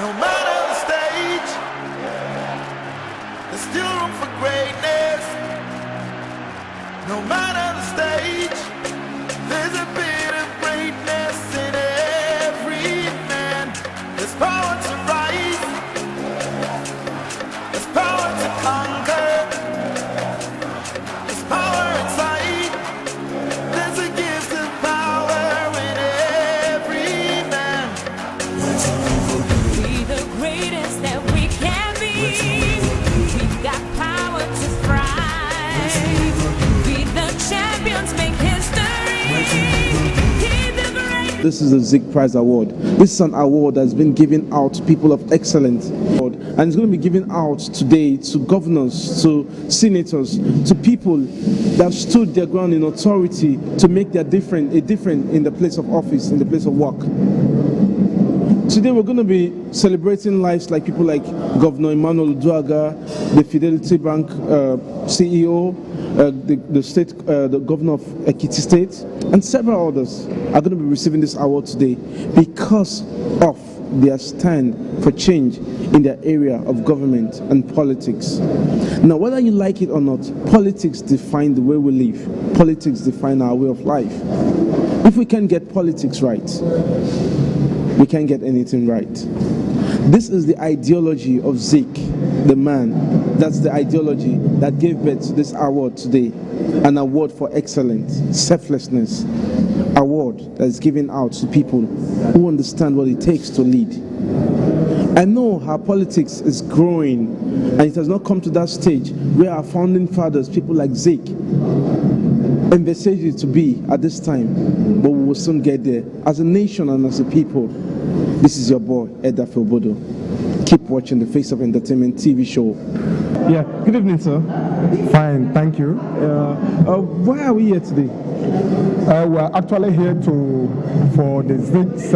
No matter the stage, there's still room for greatness. No matter the stage, there's a bit of greatness in every man. There's power to rise, there's power to conquer, there's power inside, there's a gift of power in every man. Be the greatest that we can be. We've got power to thrive. Be the champions, make history. Keep the great. This is the Zik Prize Award. This is an award that's been given out to people of excellence. And it's going to be given out today to governors, to senators, to people that stood their ground in authority to make their difference in the place of office, in the place of work. Today we're going to be celebrating lives like people like Governor Emmanuel Uduagha, the Fidelity Bank CEO, the governor of Ekiti State, and several others are going to be receiving this award today because of their stand for change in their area of government and politics. Now, whether you like it or not, politics define the way we live. Politics define our way of life. If we can get politics right, we can't get anything right. This is the ideology of Zik, the man. That's the ideology that gave birth to this award today. An award for excellence, selflessness. Award that is given out to people who understand what it takes to lead. I know how politics is growing, and it has not come to that stage where our founding fathers, people like Zik, envisaged it to be at this time, but we will soon get there. As a nation and as a people, this is your boy, Edda Filbodo. Keep watching the Face of Entertainment TV show. Yeah, good evening, sir. Fine, thank you. Why are we here today? We're actually here for the Zik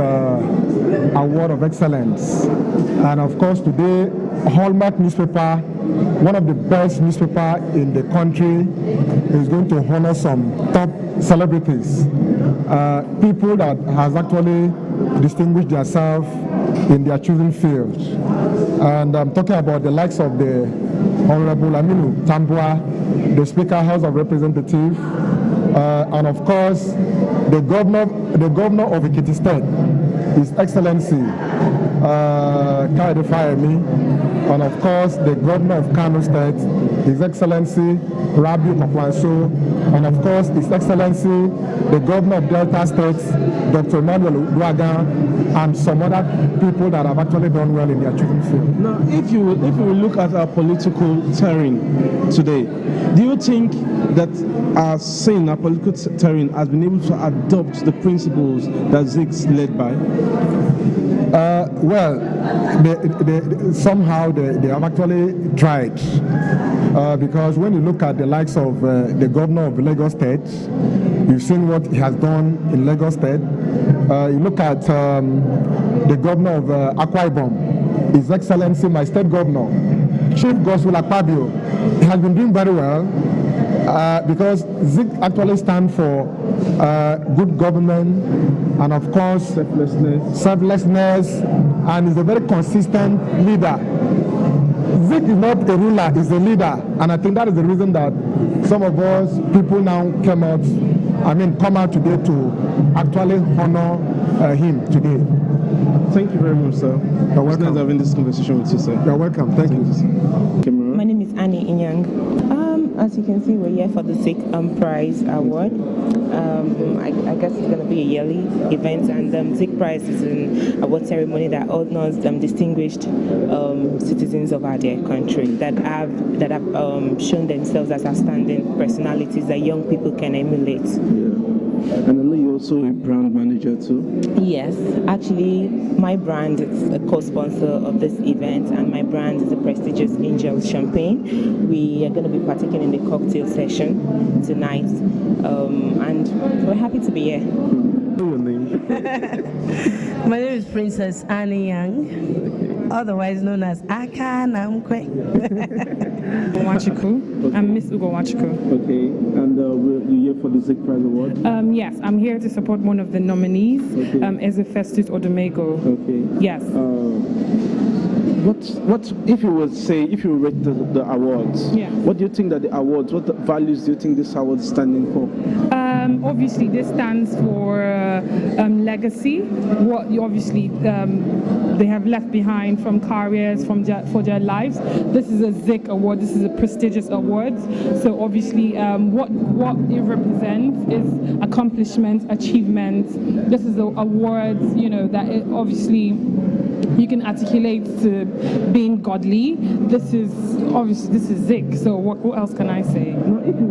Award of Excellence. And of course today, Hallmark newspaper, one of the best newspaper in the country, is going to honor some top celebrities. People that has actually distinguished themselves in their chosen fields. And I'm talking about the likes of the Honorable Aminu Tambua, the Speaker House of Representatives, and of course the governor of Ekiti State, His Excellency Kaide Fayemi, and of course the governor of Kano State, His Excellency Rabiu Kwakwanso, and of course His Excellency the governor of Delta State, Dr. Emmanuel Uduagha, and some other people that have actually done well in their chosen field. Now, if you will look at our political terrain today, do you think that our political terrain has been able to adopt the principles that Zik's led by? Well, somehow they have actually tried. Because when you look at the likes of the governor of Lagos State, you've seen what he has done in Lagos State. You look at the governor of Akwa Ibom, His Excellency, my state governor, Chief Godswill Akpabio, he has been doing very well because Zik actually stands for good government and of course selflessness, and is a very consistent leader. Zik is not a ruler, he's a leader, and I think that is the reason that some of us people now come out today to actually honor him today. Thank you very much, sir. You're welcome. It's nice having this conversation with you, sir. You're welcome. Thank you. My name is Annie Inyang. As you can see, we're here for the Zik Prize Award. I guess it's going to be a yearly event, and Zik Prize is an award ceremony that honors distinguished citizens of our dear country that have shown themselves as outstanding personalities that young people can emulate. And I know you're also a brand manager too. Yes, actually, my brand is a co-sponsor of this event, and my brand is the prestigious Angel Champagne. We are going to be partaking in the cocktail session tonight, and we're happy to be here. What's your name? My name is Princess Annie Young, otherwise known as Aka Namkwe. Wachiku. I'm Miss Ugo Wachiku. Okay, and you're here for the Zik Prize Award? Yes, I'm here to support one of the nominees, Okay. Eze Festus Odomego. Okay. Yes. what if you would say, if you rate the awards, Yeah. what do you think that the awards, what values do you think this award is standing for? Obviously, this stands for legacy. What you obviously they have left behind from careers, for their lives. This is a Zik Award. This is a prestigious award. So obviously, what it represents is accomplishment, achievement. This is an award, that it obviously you can articulate to being godly. This is Zik. So what else can I say? Now, if you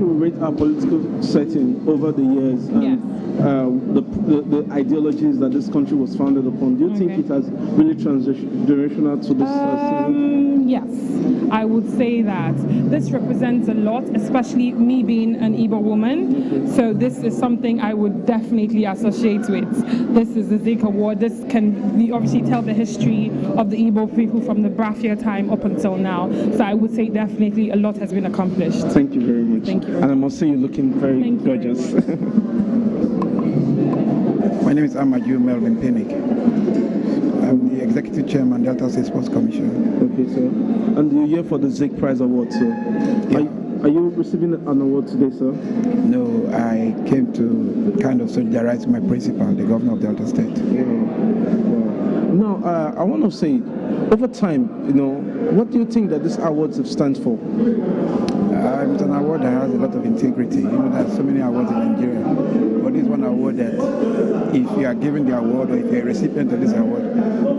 would rate our political setting over the years and Yes. the ideologies that this country was founded upon, do you think it has really generational to this season? Yes, I would say that this represents a lot, especially me being an Igbo woman. So this is something I would definitely associate with. This is the Zik Award. This can obviously tell the history of the Igbo people from the Braffia time up until now. So I would say definitely a lot has been accomplished. Thank you very much. Thank you. And I must say you're looking very Thank you very gorgeous. My name is Amaju Melvin Pinnick. I'm the Executive Chairman, Delta State Sports Commission. Okay, sir. And you're here for the Zik Prize Award, sir. Yeah. Are you receiving an award today, sir? No, I came to kind of solidarize with my principal, the governor of Delta State. Now, I want to say, over time, what do you think that this award stands for? It's an award that has a lot of integrity. There's so many awards in Nigeria. But this is one award that if you are given the award or if you're a recipient of this award,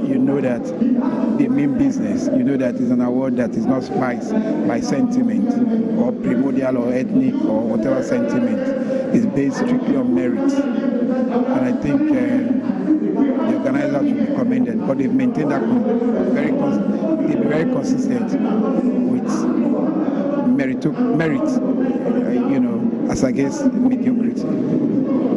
you know that they mean business. You know that it's an award that is not spiced by sentiment or primordial or ethnic or whatever sentiment. It's based strictly on merit. And I think the organizers should be commended, but they've maintained that they've been very consistent with merit, as against mediocrity.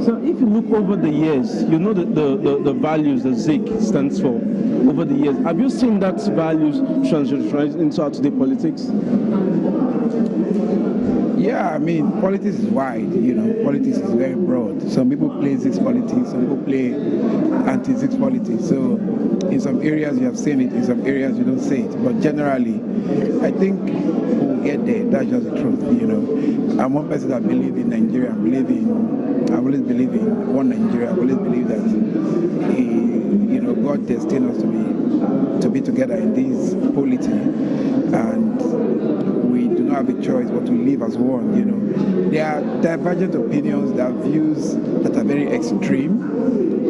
So if you look over the years, you know the values that Zik stands for over the years. Have you seen that values translate into our today politics? Yeah, I mean, politics is wide, politics is very broad. Some people play Zik's politics, some people play anti-Zik's politics. So in some areas you have seen it, in some areas you don't see it. But generally, I think we'll get there. That's just the truth, I'm one person that believes in Nigeria. I always believe in one Nigeria. I always believe that, God destined us to be together in this polity. And we do not have a choice but to live as one, There are divergent opinions, there are views that are very extreme,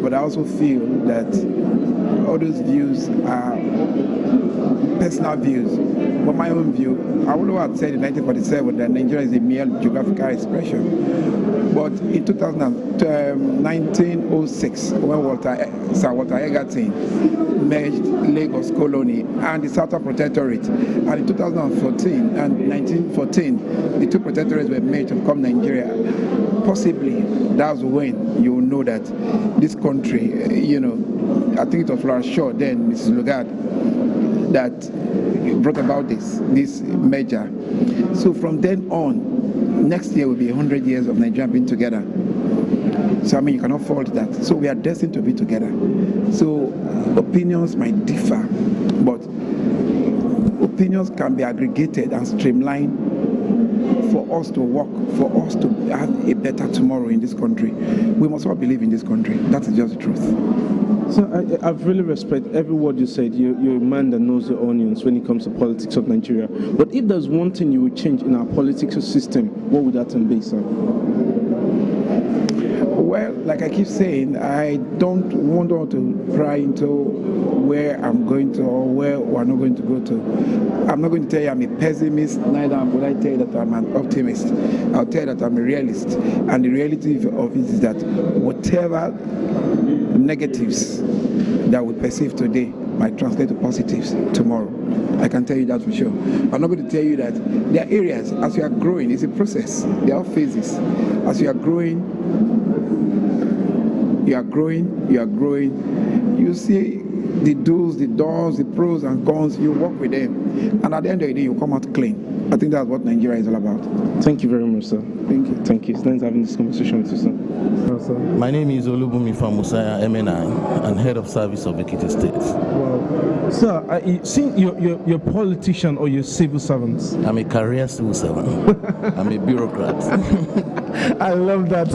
but I also feel that all those views are personal views. But my own view, I would have said in 1947 that Nigeria is a mere geographical expression. But in 1906, when Sir Walter Egerton merged Lagos Colony and the Southern Protectorate, and in 2014 and 1914, the two protectorates were made to become Nigeria. Possibly, that's when you will know that this country, I think it was Florence Shaw then, Mrs. Lugard, that brought about this merger. So from then on, next year will be 100 years of Nigeria being together. So I mean, you cannot fault that. So we are destined to be together. So opinions might differ, but opinions can be aggregated and streamlined for us to work, for us to have a better tomorrow in this country. We must all believe in this country. That is just the truth. So I really respect every word you said. You're a man that knows the onions when it comes to politics of Nigeria. But if there's one thing you would change in our political system, what would that be, sir? Well, like I keep saying, I don't want to pry into where I'm going to or where we're not going to go to. I'm not going to tell you I'm a pessimist, neither will I tell you that I'm an optimist. I'll tell you that I'm a realist. And the reality of it is that whatever negatives that we perceive today might translate to positives tomorrow. I can tell you that for sure. I'm not going to tell you that there are areas, as you are growing, it's a process. There are phases. As you are growing, you see the do's, the don'ts, the pros and cons, you work with them. And at the end of the day, you come out clean. I think that's what Nigeria is all about. Thank you very much, sir. Thank you. Thank you. It's nice having this conversation with you, sir. Sir. My name is Olubumi Famusaya MNI and Head of Service of Ekiti State. Wow. Sir, see, you're a politician or you're a civil servant? I'm a career civil servant. I'm a bureaucrat. I love that.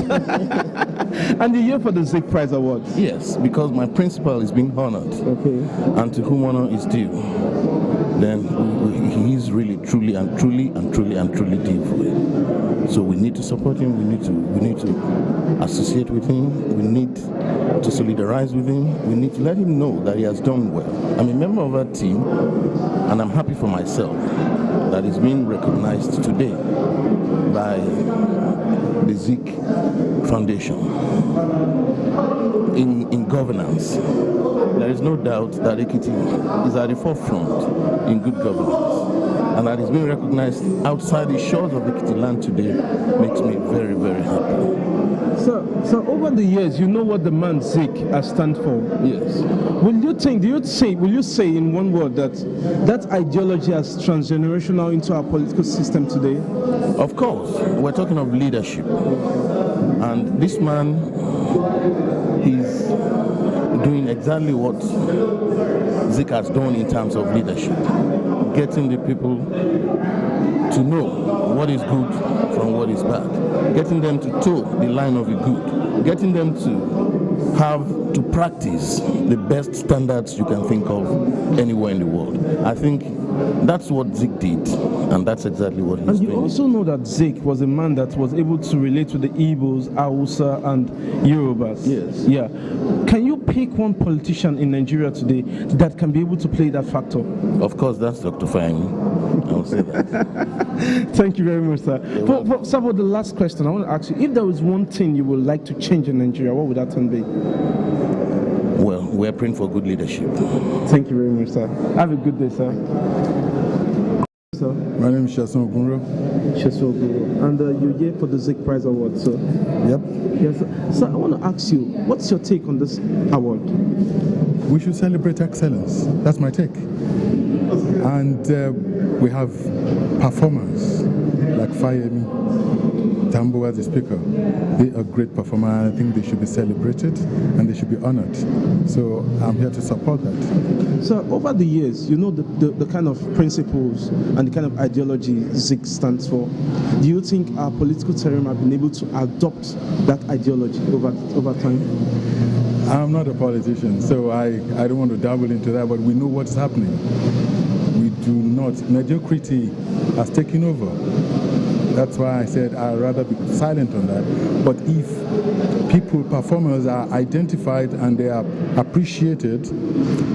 And you're here for the Zik Prize Award? Yes, because my principal is being honored. Okay. And to whom honor is due, then he is really, truly due for it. So we need to support him. We need to associate with him. We need to solidarize with him. We need to let him know that he has done well. I'm a member of that team, and I'm happy for myself that is being recognized today by the Zik Foundation in governance. There is no doubt that Ekiti is at the forefront in good governance, and that is being recognized outside the shores of Ekiti land today makes me very, very happy. So over the years, you know what the man Zik has stand for. Yes. Will you say in one word that ideology has transgenerational into our political system today? Of course, we're talking of leadership, and this man is doing exactly what Zik has done in terms of leadership, getting the people to know what is good from what is bad, getting them to toe the line of the good, getting them to practice the best standards you can think of anywhere in the world. I think that's what Zik did, and that's exactly what he's doing. And you also know that Zik was a man that was able to relate to the Igbos, Hausa, and Yorubas. Yes. Yeah. Can you pick one politician in Nigeria today that can be able to play that factor? Of course, that's Dr. Fahimi. I will say that. Thank you very much, sir. For the last question, I want to ask you, if there was one thing you would like to change in Nigeria, what would that thing be? Well, we're praying for good leadership. Thank you very much, sir. Have a good day, sir. Sir. My name is Sheson Ogunro. Sheson Ogunro. And you're here for the Zik Prize Award, sir? Yep. Yes, sir. Sir, I want to ask you, what's your take on this award? We should celebrate excellence. That's my take. And we have performers like Fayemi, Tambo as the speaker. They are great performers. I think they should be celebrated and they should be honored. So I'm here to support that. So over the years, you know the kind of principles and the kind of ideology Zik stands for. Do you think our political terrain have been able to adopt that ideology over time? I'm not a politician, so I don't want to dabble into that, but we know what's happening. We do not. Mediocrity has taken over. That's why I said I'd rather be silent on that. But if performers are identified and they are appreciated,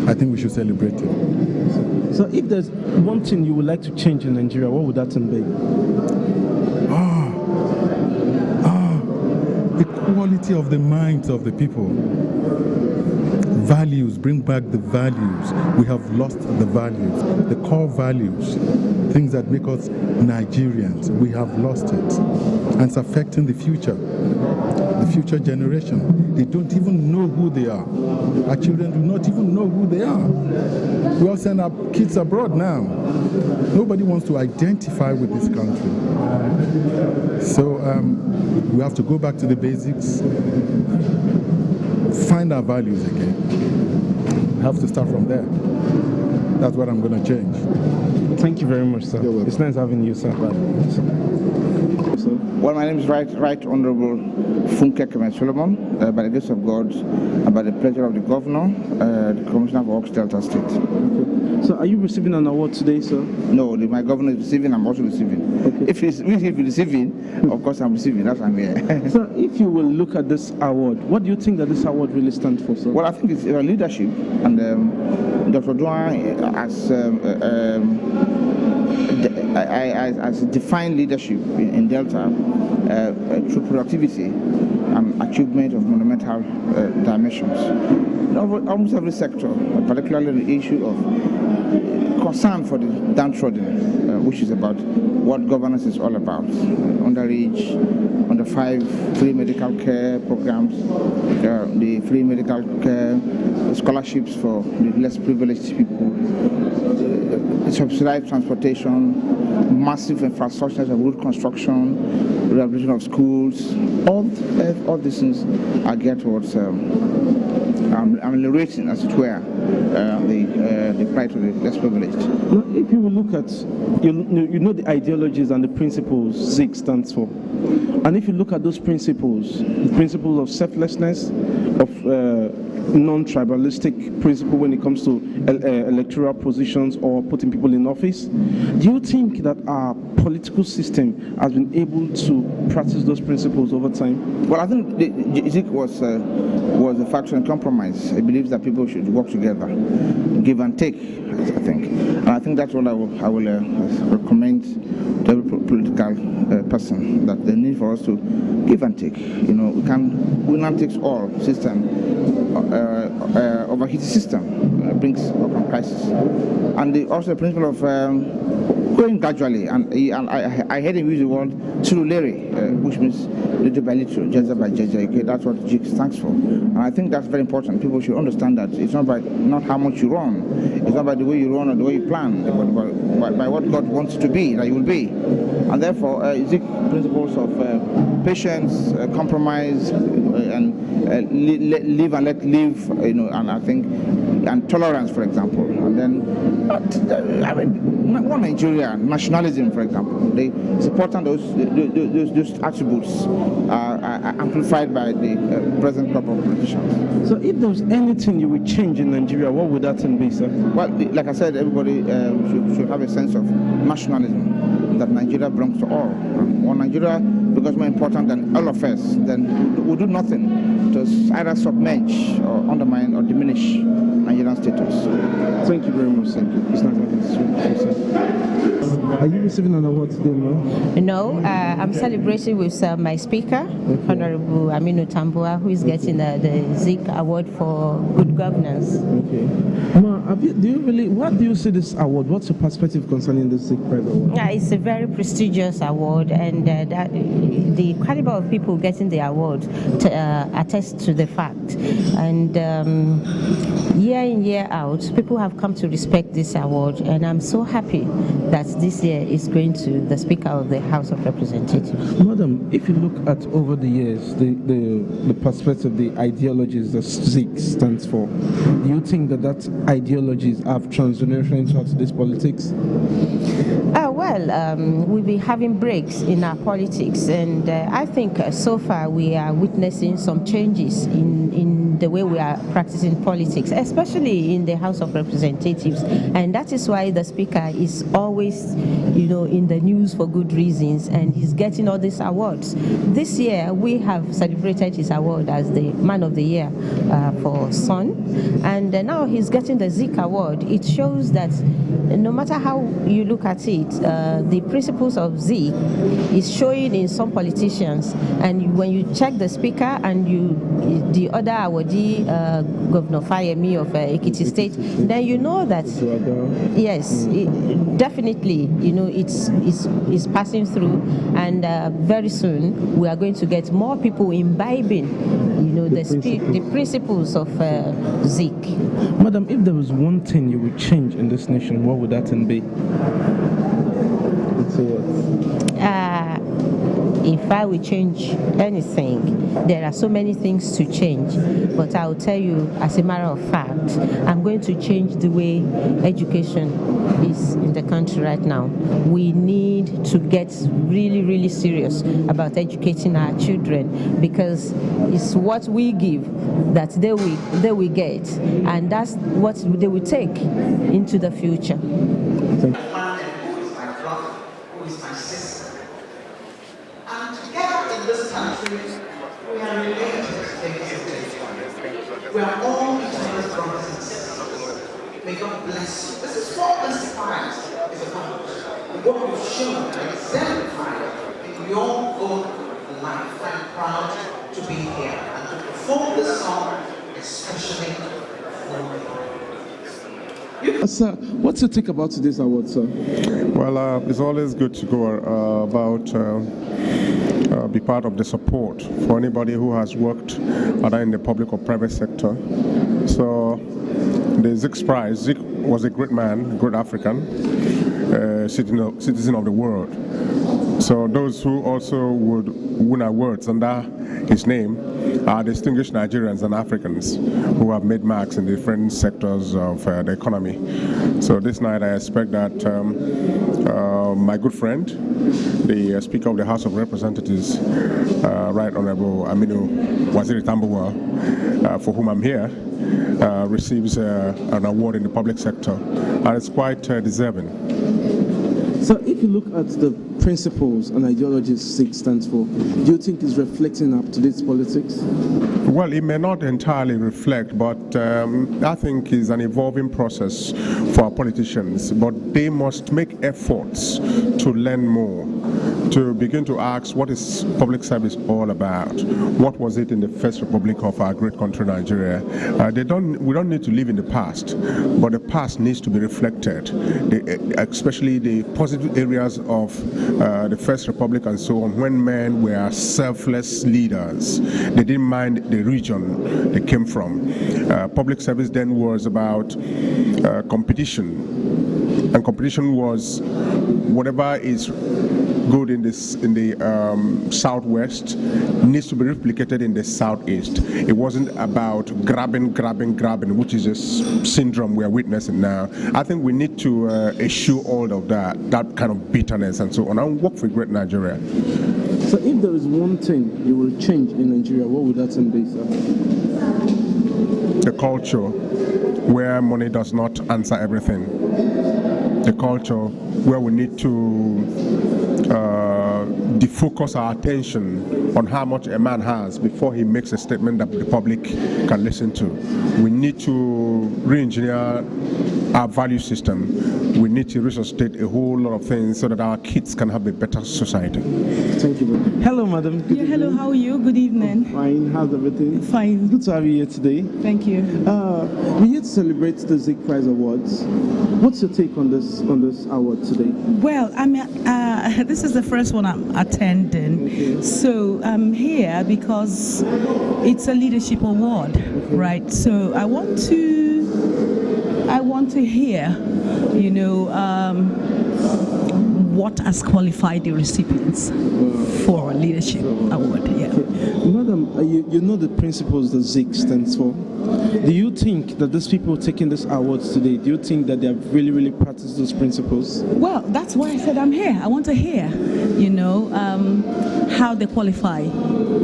I think we should celebrate it. So if there's one thing you would like to change in Nigeria, what would that thing be? The quality of the minds of the people. Values, bring back the values. We have lost the values, the core values, things that make us Nigerians. We have lost it. And it's affecting the future generation. They don't even know who they are. Our children do not even know who they are. We all send our kids abroad now. Nobody wants to identify with this country. So we have to go back to the basics, find our values again. We have to start from there. That's what I'm going to change. Thank you very much, sir. It's nice having you, sir. Well, my name is Right Honorable Funke Kemet Solomon, by the grace of God, and by the pleasure of the Governor, the Commissioner for Works, Delta State. Okay. So are you receiving an award today, sir? No, my Governor is receiving, I'm also receiving. Okay. If he's receiving, of course I'm receiving, that's why I'm here. Sir, if you will look at this award, what do you think that this award really stands for, sir? Well, I think it's leadership, and Dr. Duan has defined leadership in Delta through productivity and achievement of monumental dimensions. In almost every sector, particularly the issue of concern for the downtrodden, which is about what governance is all about. Underage, under 5 free medical care programs, the free medical care scholarships for the less privileged people, subsidized transportation, massive infrastructures of road construction, rehabilitation of schools. All these things are geared towards ameliorating, as it were, the plight of the less privileged. Now, if you will look at, you know the ideologies and the principles Zik stands for. And if you look at those principles, the principles of selflessness, of non-tribalistic principle when it comes to electoral positions or putting people in office, do you think that our political system has been able to practice those principles over time? Well, I think Zik was a factor in compromise. He believes that people should work together, give and take, I think. And I think that's what I will recommend to every political person, that the need for us to give and take. You know, we not takes all system, overheated system brings up crisis. And also the principle of going gradually, and I heard him use the word Surulere, which means little by little, Jeja by Jeja. Okay, that's what Zik stands for, and I think that's very important. People should understand that it's not how much you run, it's not by the way you run or the way you plan, but by what God wants you to be, that you will be. And therefore, Zik principles of patience, compromise, and live and let live, you know, and I think, and tolerance, for example. And then, I mean, one Nigeria, nationalism, for example. It's important those attributes are amplified by the present crop of politicians. So if there was anything you would change in Nigeria, what would that be, sir? Well, like I said, everybody should have a sense of nationalism, that Nigeria belongs to all. When Nigeria becomes more important than all of us, then we'll do nothing to either submerge or undermine or diminish Nigerian status. Thank you very much, sir. It's not Are you receiving an award today, ma'am? No, I'm celebrating with my speaker, Honorable Aminu Tambua, who is getting the Zik Award for Good Governance. Okay. Ma, what do you see this award? What's your perspective concerning the Zik Prize Award? Yeah, it's a very prestigious award, and the caliber of people getting the award attest to the fact. And year in, year out, people have come to respect this award, and I'm so happy that this year is going to the Speaker of the House of Representatives. Madam, if you look at over the years, the perspective, the ideologies that Zik stands for, do you think that ideologies have transgenerational into this politics? We've been having breaks in our politics, and I think so far we are witnessing some changes in the way we are practicing politics, especially in the House of Representatives, and that is why the Speaker is always, in the news for good reasons, and he's getting all these awards. This year we have celebrated his award as the Man of the Year for Son, and now he's getting the Zik Award. It shows that no matter how you look at it, the principles of Zik is showing in some politicians, and when you check the Speaker and the other awardee, Governor Fayemi of Ekiti State, then you know that yes, definitely, it's passing through, and very soon we are going to get more people imbibing, the principles of Zik. Madam, if there was one thing you would change in this nation, what would that thing be? If I will change anything, there are so many things to change, but I'll tell you, as a matter of fact, I'm going to change the way education is in the country right now. We need to get really, really serious about educating our children, because it's what we give that they will get, and that's what they will take into the future. Thank you. We are related, we are all each other's brothers and sisters. May God bless you. This is what this prize is about. What you've shown and exemplified in your own life. I'm proud to be here and to perform this song, especially for you. Sir, what's your take about today's award, sir? Well, it's always good to go be part of the support for anybody who has worked either in the public or private sector. So the Zik Prize, Zik was a great man, a great African, citizen of the world. So those who also would win awards under his name are distinguished Nigerians and Africans who have made marks in different sectors of the economy. So this night I expect that my good friend, the Speaker of the House of Representatives, Right Honorable Aminu Waziri Tambuwal, for whom I'm here, receives an award in the public sector, and it's quite deserving. So if you look at the principles and ideologies Zik stands for, do you think it's reflecting up to today's politics? Well, it may not entirely reflect, but I think it's an evolving process for our politicians. But they must make efforts to learn more, to begin to ask what is public service all about? What was it in the First Republic of our great country, Nigeria? We don't need to live in the past, but the past needs to be reflected, especially the positive areas of the First Republic and so on, when men were selfless leaders. They didn't mind the region they came from. Public service then was about competition, and competition was whatever is good in the southwest needs to be replicated in the southeast. It wasn't about grabbing, which is a syndrome we are witnessing now. I think we need to eschew all of that kind of bitterness and so on, and work for a great Nigeria. So if there is one thing you will change in Nigeria, what would that thing be, sir? The culture where money does not answer everything. The culture where we need to defocus our attention on how much a man has before he makes a statement that the public can listen to. We need to re-engineer our value system. We need to resuscitate a whole lot of things so that our kids can have a better society. Thank you. Hello, madam. Good evening. Hello, how are you? Good evening. Fine. How's everything? Fine. Good to have you here today. Thank you. We're here to celebrate the Zik Prize Awards. What's your take on this award today? Well, I mean, this is the first one I'm attending. Okay. So I'm here because it's a leadership award, okay, right? So I want to hear, what has qualified the recipients for a leadership award. Yeah. Okay. Madam, you know the principles that Zik stands for. Do you think that these people taking these awards today, do you think that they have really, really practiced those principles? Well, that's why I said I'm here. I want to hear, how they qualify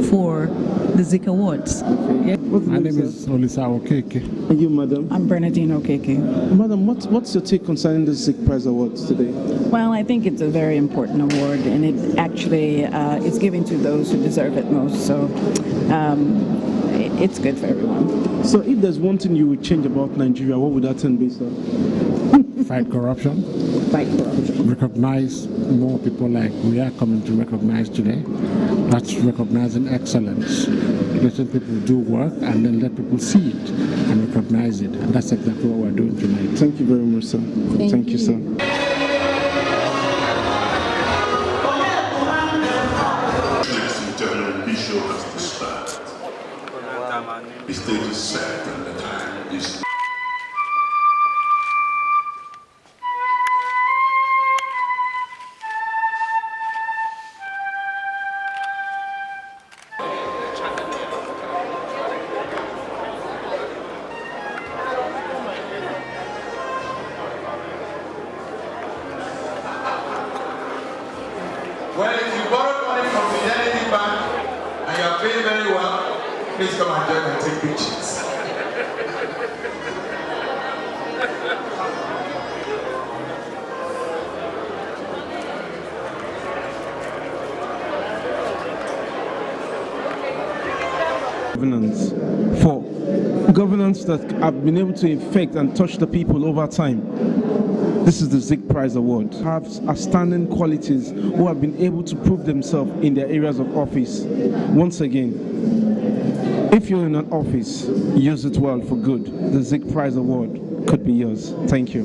for the Zik Awards. Okay. Yeah. My name is Olisa Okeke. And you, madam? I'm Bernadine Okeke. Madam, what's your take concerning the Zik Prize Awards today? Well, I think it's a very important award, and it actually is given to those who deserve it most. So it's good for everyone. So if there's one thing you would change about Nigeria, what would that thing be, sir? Fight corruption. Fight corruption. Recognize more people like we are coming to recognize today. That's recognizing excellence. Letting people do work and then let people see it and recognize it. And that's exactly what we're doing tonight. Thank you very much, sir. Thank you, sir. The stage is set and the time is. Well, if you borrowed money from Fidelity Bank and you are paying very well, please come and join and take pictures. Governance that have been able to affect and touch the people over time. This is the Zik Prize Award. Have outstanding qualities who have been able to prove themselves in their areas of office. Once again, if you're in an office, use it well for good. The Zik Prize Award. could be yours. Thank you.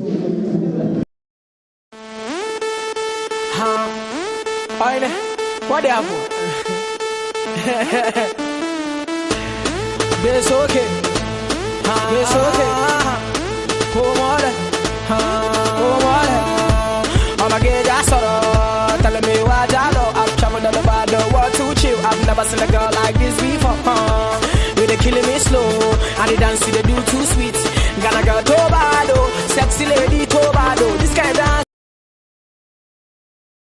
What happened? It's okay. It's okay. I'm a gay telling me what I know. I've traveled all over the world to chill. I've never seen a girl like this before. They killing me slow, and the dance they do too sweet. Gonna go to bado, sexy lady to